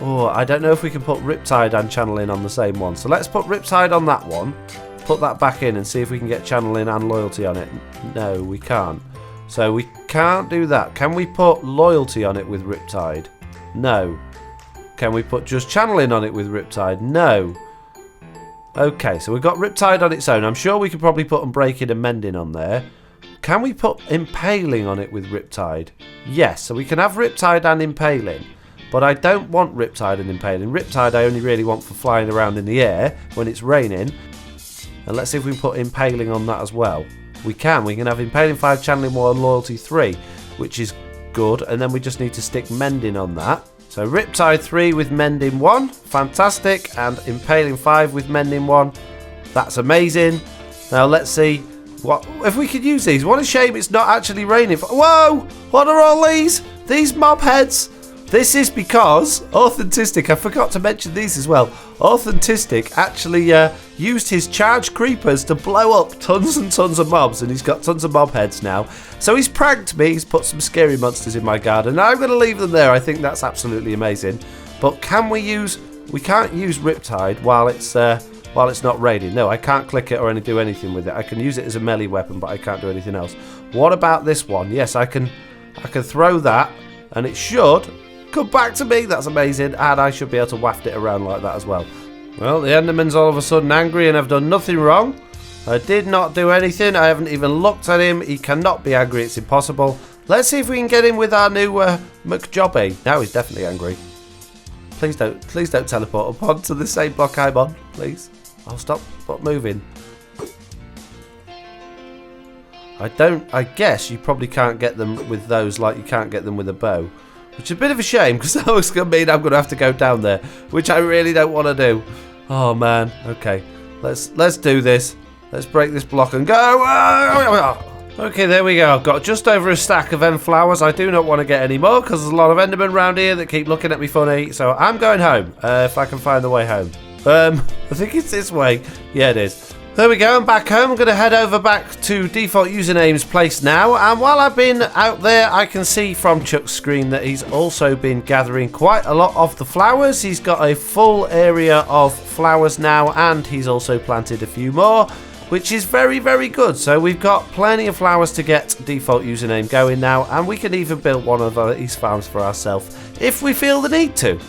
Oh, I don't know if we can put Riptide and Channeling on the same one. So let's put Riptide on that one. Put that back in and see if we can get Channeling and Loyalty on it. No, we can't. So we can't do that. Can we put Loyalty on it with Riptide? No. Can we put just Channeling on it with Riptide? No. Okay, so we've got Riptide on its own. I'm sure we could probably put Unbreaking and Mending on there. Can we put Impaling on it with Riptide? Yes, so we can have Riptide and Impaling. But I don't want Riptide and Impaling. Riptide I only really want for flying around in the air when it's raining. And let's see if we can put Impaling on that as well. We can have Impaling 5, Channeling 1, Loyalty 3, which is good. And then we just need to stick Mending on that. So Riptide 3 with Mending 1, fantastic. And Impaling 5 with Mending 1, that's amazing. Now let's see what if we could use these. What a shame it's not actually raining. Whoa! What are all these? These mob heads. This is because Authentic, I forgot to mention these as well. Authentic actually used his charged creepers to blow up tons and tons of mobs, and he's got tons of mob heads now. So he's pranked me, he's put some scary monsters in my garden. I'm going to leave them there. I think that's absolutely amazing. But can we can't use Riptide while it's not raining. No, I can't click it or do anything with it. I can use it as a melee weapon, but I can't do anything else. What about this one? Yes, I can throw that, and it should come back to me. That's amazing. And I should be able to waft it around like that as well. Well, the Enderman's all of a sudden angry and I've done nothing wrong. I did not do anything. I haven't even looked at him. He cannot be angry. It's impossible. Let's see if we can get him with our new McJobby. Now he's definitely angry. Please don't teleport up onto the same block I'm on. Please. I'll stop moving. I guess you probably can't get them with those like you can't get them with a bow. Which is a bit of a shame, because that was going to mean I'm going to have to go down there, which I really don't want to do. Oh man, okay, let's do this. Let's break this block and go. Okay, there we go. I've got just over a stack of end flowers. I do not want to get any more because there's a lot of Endermen around here that keep looking at me funny. So I'm going home if I can find the way home. I think it's this way. Yeah, it is. There we go, I'm back home. I'm going to head over back to default username's place now. And while I've been out there, I can see from Chuck's screen that he's also been gathering quite a lot of the flowers. He's got a full area of flowers now, and he's also planted a few more, which is very, very good. So we've got plenty of flowers to get default username going now, and we can even build one of these farms for ourselves if we feel the need to.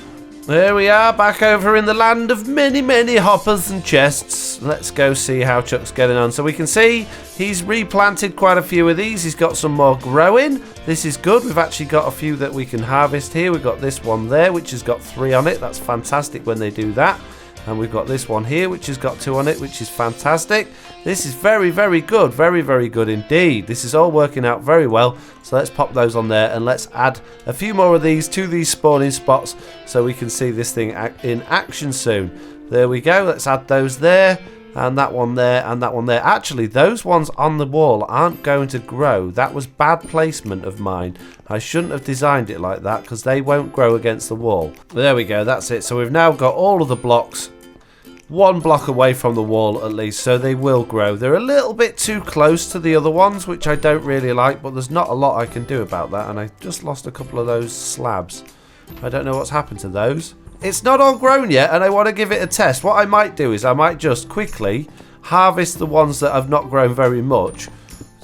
There we are, back over in the land of many, many hoppers and chests. Let's go see how Chuck's getting on. So we can see he's replanted quite a few of these. He's got some more growing. This is good. We've actually got a few that we can harvest here. We've got this one there, which has got 3 on it. That's fantastic when they do that. And we've got this one here, which has got 2 on it, which is fantastic. This is very, very good. Very, very good indeed. This is all working out very well. So let's pop those on there and let's add a few more of these to these spawning spots so we can see this thing in action soon. There we go. Let's add those there. And that one there, and that one there. Actually, those ones on the wall aren't going to grow. That was bad placement of mine. I shouldn't have designed it like that because they won't grow against the wall. There we go, that's it. So we've now got all of the blocks 1 block away from the wall at least, so they will grow. They're a little bit too close to the other ones, which I don't really like, but there's not a lot I can do about that. And I just lost a couple of those slabs. I don't know what's happened to those. It's not all grown yet, and I want to give it a test. What I might do is I might just quickly harvest the ones that have not grown very much,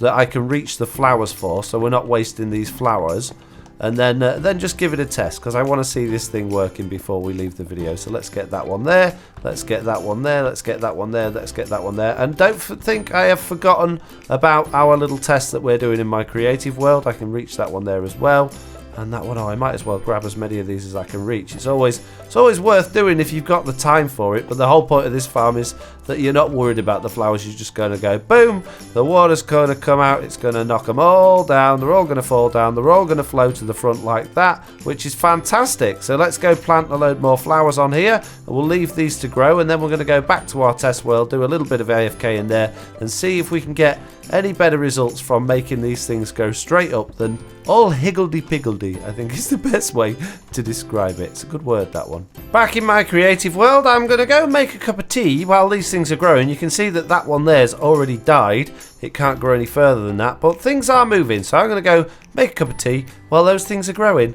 that I can reach the flowers for, so we're not wasting these flowers. And then just give it a test, because I want to see this thing working before we leave the video. So let's get that one there. Let's get that one there. Let's get that one there. Let's get that one there. And don't think I have forgotten about our little test that we're doing in my creative world. I can reach that one there as well. And that one, oh, I might as well grab as many of these as I can reach. It's always worth doing if you've got the time for it. But the whole point of this farm is that you're not worried about the flowers. You're just going to go, boom, the water's going to come out. It's going to knock them all down. They're all going to fall down. They're all going to flow to the front like that, which is fantastic. So let's go plant a load more flowers on here. And we'll leave these to grow. And then we're going to go back to our test world, do a little bit of AFK in there, and see if we can get any better results from making these things go straight up than all higgledy-piggledy, I think is the best way to describe it. It's a good word, that one. Back in my creative world, I'm going to go make a cup of tea while these things are growing. You can see that that one there's already died. It can't grow any further than that, but things are moving. So I'm going to go make a cup of tea while those things are growing.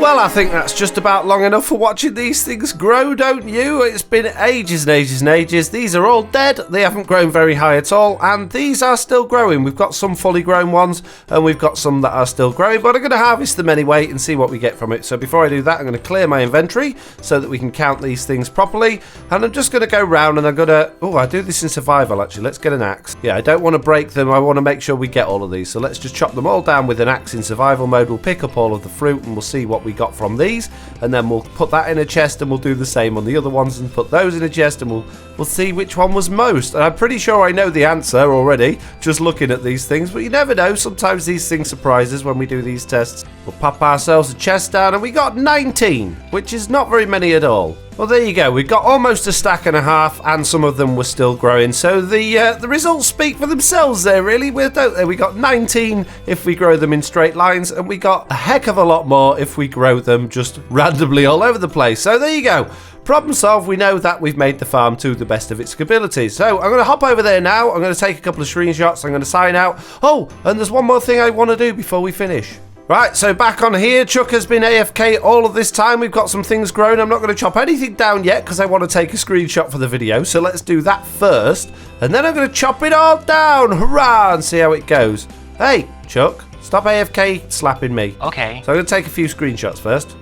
Well, I think that's just about long enough for watching these things grow, don't you? It's been ages and ages and ages. These are all dead. They haven't grown very high at all, and these are still growing. We've got some fully grown ones, and we've got some that are still growing, but I'm going to harvest them anyway and see what we get from it. So before I do that, I'm going to clear my inventory so that we can count these things properly, and I'm just going to go round and I'm going to... Oh, I do this in survival, actually. Let's get an axe. Yeah, I don't want to break them. I want to make sure we get all of these. So let's just chop them all down with an axe in survival mode. We'll pick up all of the fruit, and we'll see what we got from these, and then we'll put that in a chest, and we'll do the same on the other ones and put those in a chest, and we'll we'll see which one was most. And I'm pretty sure I know the answer already, just looking at these things. But you never know. Sometimes these things surprise us when we do these tests. We'll pop ourselves a chest down, and we got 19, which is not very many at all. Well, there you go. We've got almost a stack and a half, and some of them were still growing. So the results speak for themselves there, really. Don't they? We got 19 if we grow them in straight lines, and we got a heck of a lot more if we grow them just randomly all over the place. So there you go. Problem solved. We know that we've made the farm to the best of its abilities. So I'm going to hop over there now. I'm going to take a couple of screenshots. I'm going to sign out. Oh, and there's one more thing I want to do before we finish. Right, so back on here, Chuck has been AFK all of this time. We've got some things growing. I'm not going to chop anything down yet because I want to take a screenshot for the video. So let's do that first. And then I'm going to chop it all down. Hurrah! And see how it goes. Hey, Chuck, stop AFK slapping me. Okay. So I'm going to take a few screenshots first.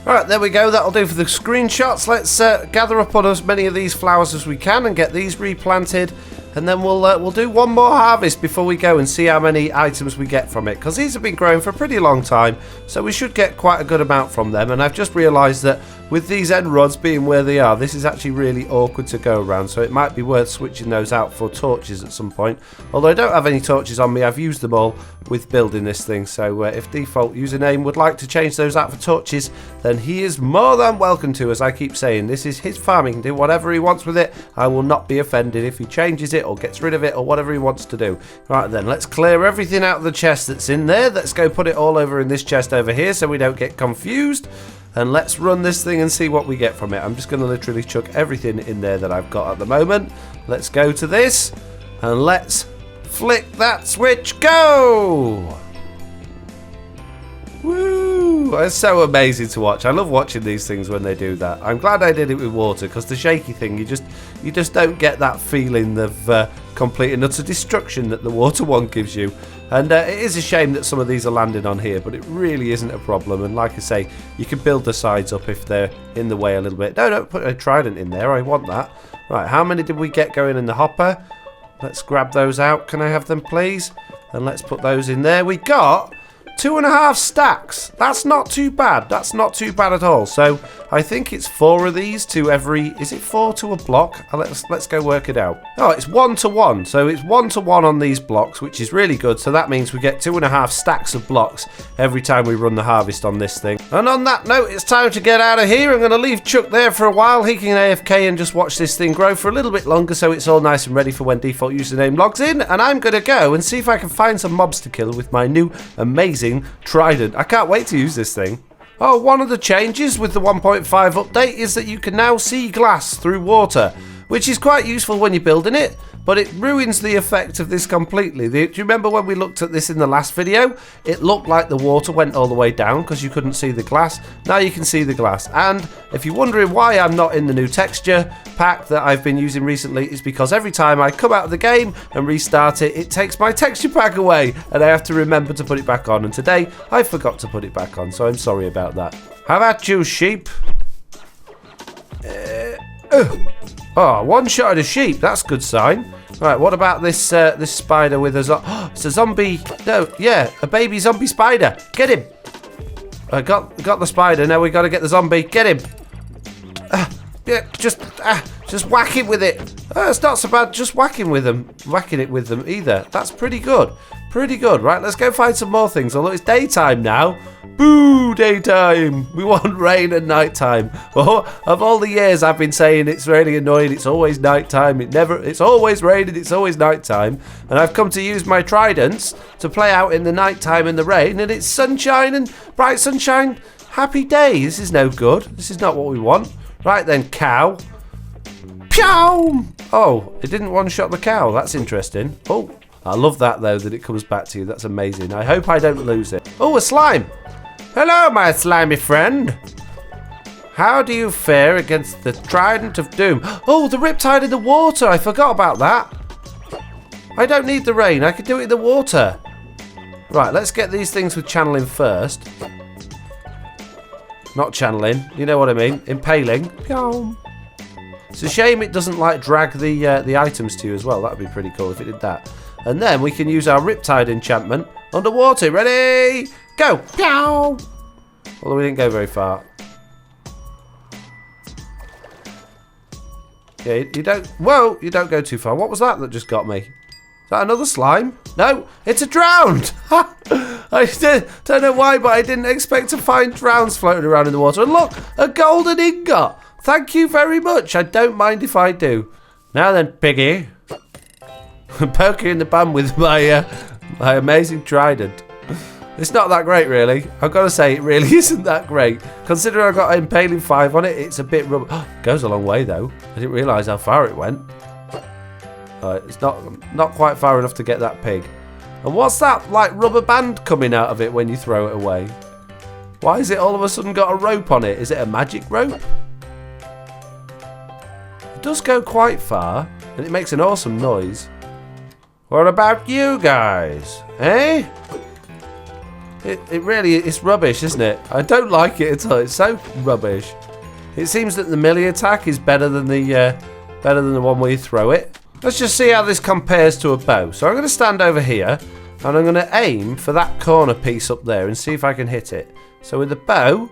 All right, there we go. That'll do for the screenshots. Let's gather up on as many of these flowers as we can and get these replanted. And then we'll do one more harvest before we go and see how many items we get from it. Because these have been growing for a pretty long time. So we should get quite a good amount from them. And I've just realised that with these end rods being where they are, this is actually really awkward to go around. So it might be worth switching those out for torches at some point. Although I don't have any torches on me. I've used them all with building this thing. So if default username would like to change those out for torches, then he is more than welcome to. As I keep saying, this is his farm. He can do whatever he wants with it. I will not be offended if he changes it or gets rid of it or whatever he wants to do. Right then, let's clear everything out of the chest that's in there. Let's go put it all over in this chest over here so we don't get confused. And let's run this thing and see what we get from it. I'm just going to literally chuck everything in there that I've got at the moment. Let's go to this and let's flick that switch. Go! Woo! It's so amazing to watch. I love watching these things when they do that. I'm glad I did it with water because the shaky thing, you just don't get that feeling of complete and utter destruction that the water one gives you. And it is a shame that some of these are landing on here, but it really isn't a problem. And like I say, you can build the sides up if they're in the way a little bit. No, don't put a trident in there. I want that. Right, how many did we get going in the hopper? Let's grab those out. Can I have them, please? And let's put those in there. We got 2.5 stacks. That's not too bad. That's not too bad at all. So I think it's 4 of these to every... Is it 4 to a block? Let's go work it out. Oh, it's 1 to 1. So it's 1 to 1 on these blocks, which is really good. So that means we get 2.5 stacks of blocks every time we run the harvest on this thing. And on that note, it's time to get out of here. I'm going to leave Chuck there for a while. He can AFK and just watch this thing grow for a little bit longer so it's all nice and ready for when default username logs in. And I'm going to go and see if I can find some mobs to kill with my new amazing Trident. I can't wait to use this thing. Oh, one of the changes with the 1.5 update is that you can now see glass through water, which is quite useful when you're building it, but it ruins the effect of this completely. Do you remember when we looked at this in the last video? It looked like the water went all the way down because you couldn't see the glass. Now you can see the glass. And if you're wondering why I'm not in the new texture pack that I've been using recently, it's because every time I come out of the game and restart it, it takes my texture pack away and I have to remember to put it back on. And today I forgot to put it back on, so I'm sorry about that. How about you, sheep? Oh, one shot at a sheep. That's a good sign. Right, what about this this spider with a it's a zombie. No, yeah, a baby zombie spider. Get him. I got the spider. Now we got to get the zombie. Get him. Yeah, just whack him with it. It's not so bad. Just whacking it with them either. That's pretty good. Pretty good. Right, let's go find some more things. Although it's daytime now. Boo, daytime. We want rain at nighttime. Oh, of all the years I've been saying it's really annoying, it's always nighttime. It's always raining, it's always nighttime. And I've come to use my tridents to play out in the nighttime and the rain, and it's sunshine and bright sunshine. Happy day. This is no good. This is not what we want. Right then, cow. Pew! Oh, it didn't one-shot the cow. That's interesting. Oh, I love that though, that it comes back to you. That's amazing. I hope I don't lose it. Oh, a slime. Hello, my slimy friend. How do you fare against the Trident of Doom? Oh, the Riptide in the water. I forgot about that. I don't need the rain. I can do it in the water. Right, let's get these things with channeling first. Not channeling. You know what I mean. Impaling. It's a shame it doesn't like drag the items to you as well. That would be pretty cool if it did that. And then we can use our Riptide enchantment underwater. Ready? Go! Pew! Although we didn't go very far. Yeah, you don't... Whoa, you don't go too far. What was that just got me? Is that another slime? No, it's a drowned. I don't know why, but I didn't expect to find drowns floating around in the water. And look, a golden ingot. Thank you very much. I don't mind if I do. Now then, piggy. Poke you in the bum with my my amazing trident. It's not that great, really. I've got to say, it really isn't that great. Considering I've got Impaling 5 on it, it's a bit rubber. Goes a long way, though. I didn't realise how far it went. It's not quite far enough to get that pig. And what's that, like, rubber band coming out of it when you throw it away? Why has it all of a sudden got a rope on it? Is it a magic rope? It does go quite far, and it makes an awesome noise. What about you guys? Eh? It really, it's rubbish, isn't it? I don't like it at all. It's so rubbish. It seems that the melee attack is better than the one where you throw it. Let's just see how this compares to a bow. So I'm going to stand over here, and I'm going to aim for that corner piece up there and see if I can hit it. So with the bow,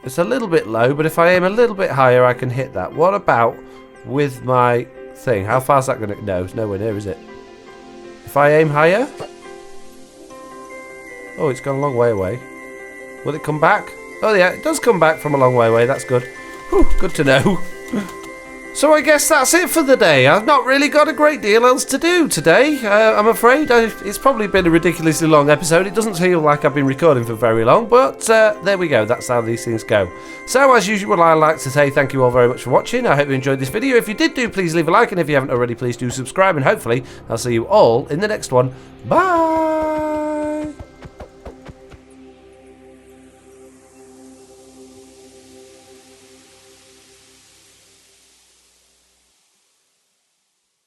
it's a little bit low, but if I aim a little bit higher, I can hit that. What about with my thing? How far is that going to... No, it's nowhere near, is it? If I aim higher... Oh, it's gone a long way away. Will it come back? Oh yeah, it does come back from a long way away. That's good. Whew, good to know. So I guess that's it for the day. I've not really got a great deal else to do today. I'm afraid it's probably been a ridiculously long episode. It doesn't feel like I've been recording for very long, but there we go. That's how these things go. So as usual, I'd like to say thank you all very much for watching. I hope you enjoyed this video. If you did please leave a like, and if you haven't already, please do subscribe, and hopefully I'll see you all in the next one. Bye!